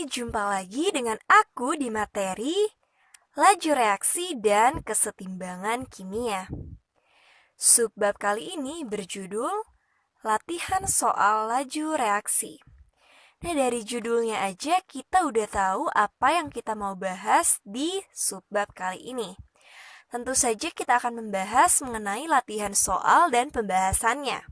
jumpa lagi dengan aku di materi Laju Reaksi dan Kesetimbangan Kimia. Subbab kali ini berjudul Latihan Soal Laju Reaksi. Nah, dari judulnya aja kita udah tahu apa yang kita mau bahas di subbab kali ini. Tentu saja kita akan membahas mengenai latihan soal dan pembahasannya.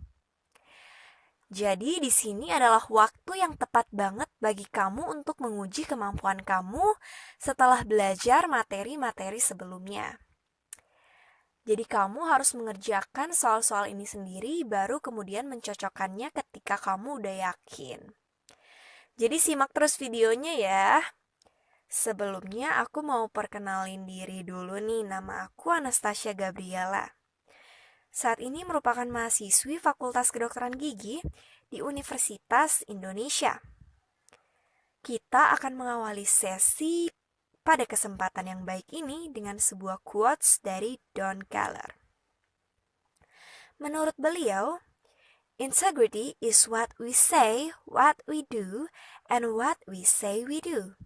Jadi di sini adalah waktu yang tepat banget bagi kamu untuk menguji kemampuan kamu setelah belajar materi-materi sebelumnya. Jadi kamu harus mengerjakan soal-soal ini sendiri baru kemudian mencocokkannya ketika kamu udah yakin. Jadi simak terus videonya ya. Sebelumnya aku mau perkenalin diri dulu nih, nama aku Anastasia Gabriela. Saat ini merupakan mahasiswi Fakultas Kedokteran Gigi di Universitas Indonesia. Kita akan mengawali sesi pada kesempatan yang baik ini dengan sebuah quotes dari Don Keller. Menurut beliau, integrity is what we say, what we do, and what we say we do.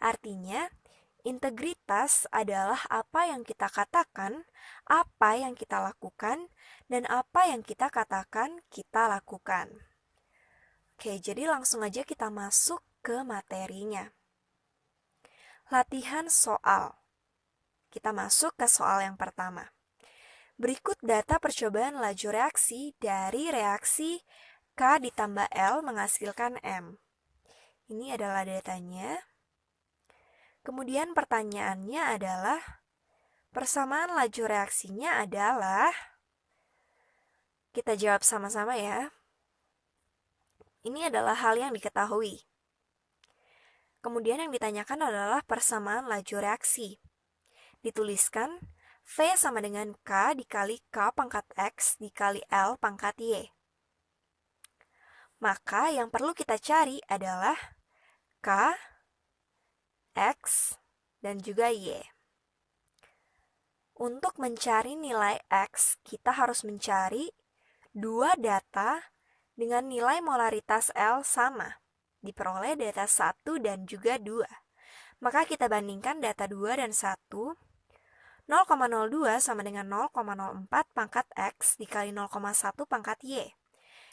Artinya, integritas adalah apa yang kita katakan, apa yang kita lakukan, dan apa yang kita katakan kita lakukan. Oke, jadi langsung aja kita masuk ke materinya. Latihan soal. Kita masuk ke soal yang pertama. Berikut data percobaan laju reaksi dari reaksi K ditambah L menghasilkan M. Ini adalah datanya. Kemudian pertanyaannya adalah, persamaan laju reaksinya adalah, kita jawab sama-sama ya. Ini adalah hal yang diketahui. Kemudian yang ditanyakan adalah persamaan laju reaksi. Dituliskan, V sama dengan K dikali K pangkat X dikali L pangkat Y. Maka yang perlu kita cari adalah K, X, dan juga Y. Untuk mencari nilai X, kita harus mencari dua data dengan nilai molaritas L sama, diperoleh data 1 dan juga 2. Maka kita bandingkan data 2 dan 1, 0,02 sama dengan 0,04 pangkat X dikali 0,1 pangkat Y.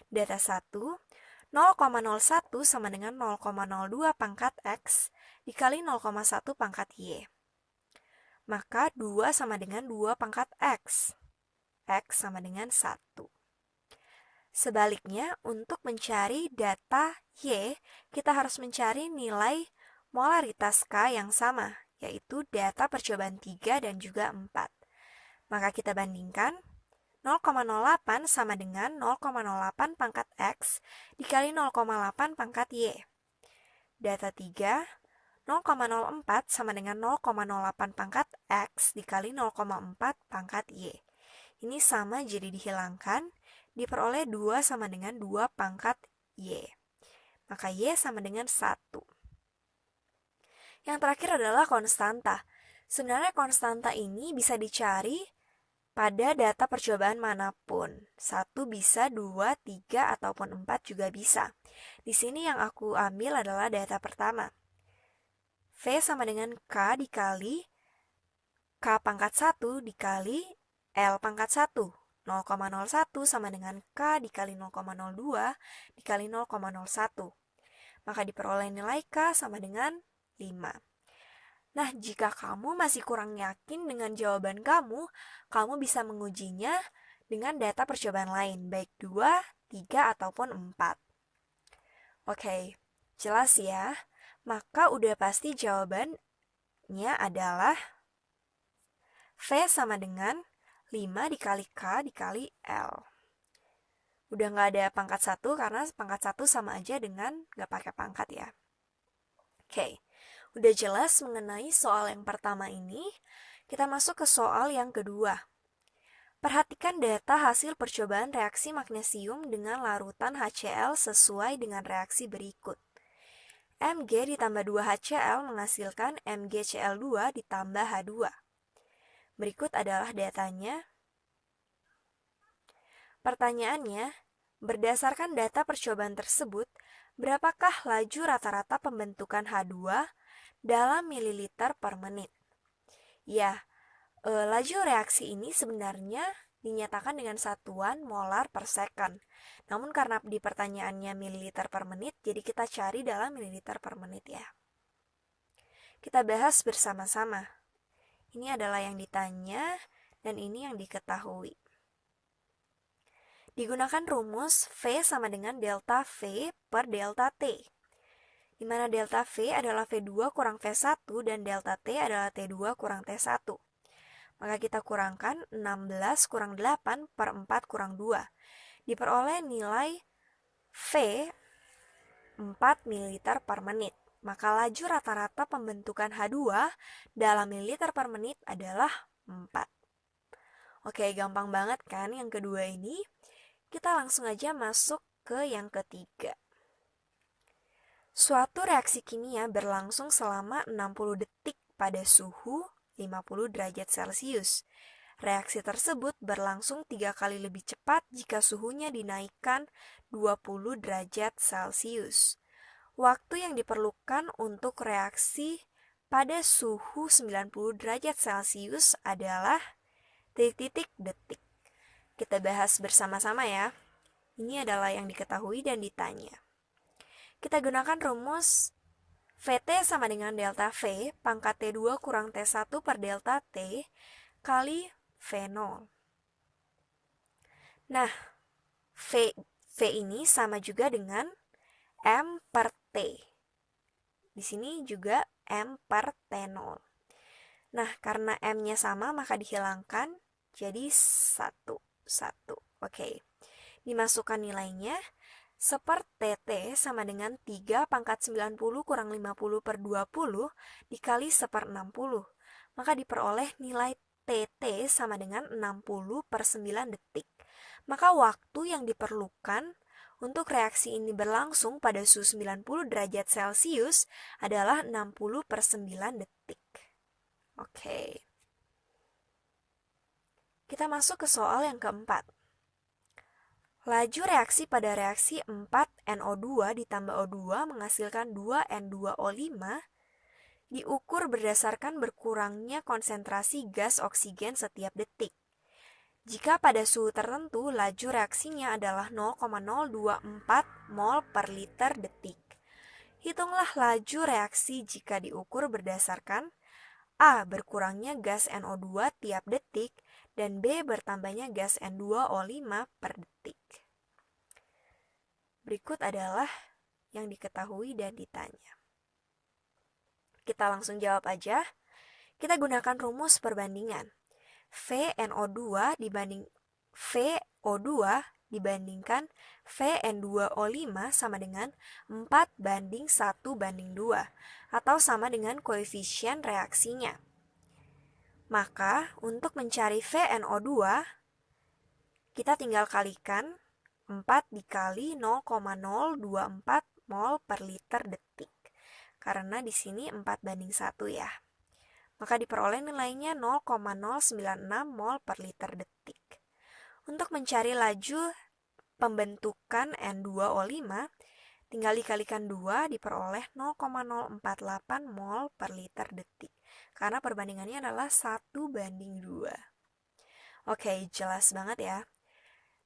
Data 1, 0,01 sama dengan 0,02 pangkat X dikali 0,1 pangkat Y. Maka 2 sama dengan 2 pangkat X. X sama dengan 1. Sebaliknya, untuk mencari data Y, kita harus mencari nilai molaritas K yang sama, yaitu data percobaan 3 dan juga 4. Maka kita bandingkan 0,08 sama dengan 0,08 pangkat X dikali 0,8 pangkat Y. Data 3, 0,04 sama dengan 0,08 pangkat X dikali 0,4 pangkat Y. Ini sama jadi dihilangkan, diperoleh 2 sama dengan 2 pangkat Y. Maka Y sama dengan 1. Yang terakhir adalah konstanta. Sebenarnya konstanta ini bisa dicari pada data percobaan manapun. 1 bisa, 2, 3, ataupun 4 juga bisa. Di sini yang aku ambil adalah data pertama. V sama dengan K dikali K pangkat 1 dikali L pangkat 1. 0,01 sama dengan K dikali 0,02 dikali 0,01. Maka diperoleh nilai K sama dengan 5. Nah, jika kamu masih kurang yakin dengan jawaban kamu bisa mengujinya dengan data percobaan lain, baik 2, 3, ataupun 4. Oke, jelas ya? Maka udah pasti jawabannya adalah V sama dengan 5 dikali K dikali L. Udah nggak ada pangkat 1 karena pangkat 1 sama aja dengan nggak pakai pangkat ya. Oke, udah jelas mengenai soal yang pertama ini, kita masuk ke soal yang kedua. Perhatikan data hasil percobaan reaksi magnesium dengan larutan HCl sesuai dengan reaksi berikut. Mg ditambah 2HCl menghasilkan MgCl2 ditambah H2. Berikut adalah datanya. Pertanyaannya, berdasarkan data percobaan tersebut, Berapakah laju rata-rata pembentukan H2 dalam mililiter per menit? Ya, laju reaksi ini sebenarnya dinyatakan dengan satuan molar per second. Namun karena di pertanyaannya mililiter per menit, jadi kita cari dalam mililiter per menit ya. Kita bahas bersama-sama. Ini adalah yang ditanya dan ini yang diketahui. Digunakan rumus V sama dengan delta V per delta T, di mana delta V adalah V2 kurang V1 dan delta T adalah T2 kurang T1. Maka kita kurangkan 16 kurang 8 per 4 kurang 2. Diperoleh nilai V 4 ml per menit. Maka laju rata-rata pembentukan H2 dalam mililiter per menit adalah 4. Oke, gampang banget kan yang kedua ini? Kita langsung aja masuk ke yang ketiga. Suatu reaksi kimia berlangsung selama 60 detik pada suhu 50 derajat Celcius. Reaksi tersebut berlangsung 3 kali lebih cepat jika suhunya dinaikkan 20 derajat Celcius. Waktu yang diperlukan untuk reaksi pada suhu 90 derajat Celcius adalah detik. Kita bahas bersama-sama ya. Ini adalah yang diketahui dan ditanya. Kita gunakan rumus VT sama dengan delta V pangkat T2 kurang T1 per delta T kali V0. Nah, V ini sama juga dengan M per T. Di sini juga M per T0. Nah, karena M-nya sama maka dihilangkan jadi 1. Oke. Dimasukkan nilainya, seper-TT sama dengan 3 pangkat 90 kurang 50 per 20 dikali seper 60. Maka diperoleh nilai TT sama dengan 60 per 9 detik. Maka waktu yang diperlukan untuk reaksi ini berlangsung pada suhu 90 derajat Celcius adalah 60 per 9 detik. Oke. Kita masuk ke soal yang keempat. Laju reaksi pada reaksi 4NO2 ditambah O2 menghasilkan 2N2O5 diukur berdasarkan berkurangnya konsentrasi gas oksigen setiap detik. Jika pada suhu tertentu laju reaksinya adalah 0,024 mol per liter detik. Hitunglah laju reaksi jika diukur berdasarkan A. Berkurangnya gas NO2 tiap detik dan B. Bertambahnya gas N2O5 per detik. Berikut adalah yang diketahui dan ditanya. Kita langsung jawab aja. Kita gunakan rumus perbandingan. VNO2 dibandingkan VN2O5 sama dengan 4:1:2 atau sama dengan koefisien reaksinya. Maka untuk mencari VNO2 kita tinggal kalikan 4 dikali 0,024 mol per liter detik. Karena di sini 4:1 ya. Maka diperoleh nilainya 0,096 mol per liter detik. Untuk mencari laju pembentukan N2O5, tinggal dikalikan 2 diperoleh 0,048 mol per liter detik. Karena perbandingannya adalah 1:2. Oke, jelas banget ya.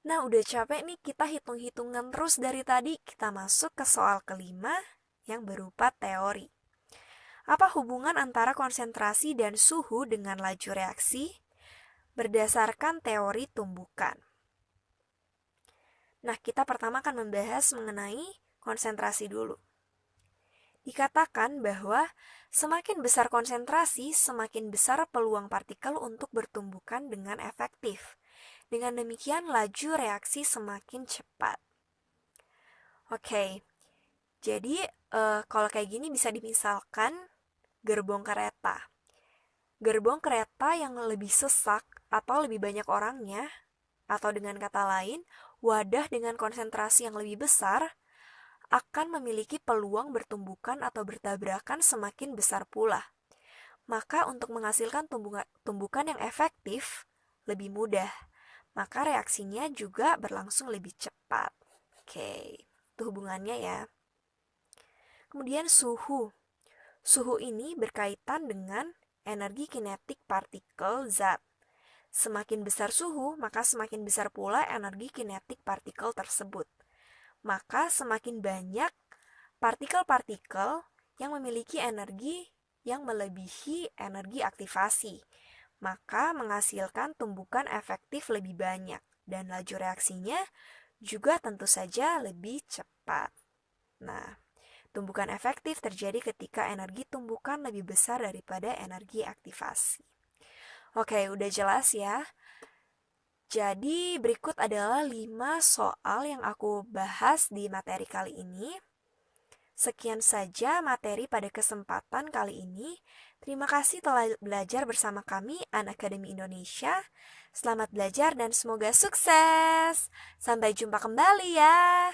Nah, udah capek nih kita hitung-hitungan terus dari tadi. Kita masuk ke soal kelima yang berupa teori. Apa hubungan antara konsentrasi dan suhu dengan laju reaksi? Berdasarkan teori tumbukan. Nah, kita pertama akan membahas mengenai konsentrasi dulu. Dikatakan bahwa semakin besar konsentrasi, semakin besar peluang partikel untuk bertumbukan dengan efektif. Dengan demikian, laju reaksi semakin cepat. Oke, jadi kalau kayak gini bisa dimisalkan gerbong kereta. Gerbong kereta yang lebih sesak atau lebih banyak orangnya, atau dengan kata lain, wadah dengan konsentrasi yang lebih besar, akan memiliki peluang bertumbukan atau bertabrakan semakin besar pula. Maka untuk menghasilkan tumbukan yang efektif, lebih mudah. Maka reaksinya juga berlangsung lebih cepat. Oke, itu hubungannya ya. Kemudian suhu. Suhu ini berkaitan dengan energi kinetik partikel zat. Semakin besar suhu, maka semakin besar pula energi kinetik partikel tersebut. Maka semakin banyak partikel-partikel yang memiliki energi yang melebihi energi aktivasi, maka menghasilkan tumbukan efektif lebih banyak, dan laju reaksinya juga tentu saja lebih cepat. Nah, tumbukan efektif terjadi ketika energi tumbukan lebih besar daripada energi aktivasi. Oke, udah jelas ya? Jadi berikut adalah 5 soal yang aku bahas di materi kali ini. Sekian saja materi pada kesempatan kali ini. Terima kasih telah belajar bersama kami, Unacademy Indonesia. Selamat belajar dan semoga sukses. Sampai jumpa kembali ya.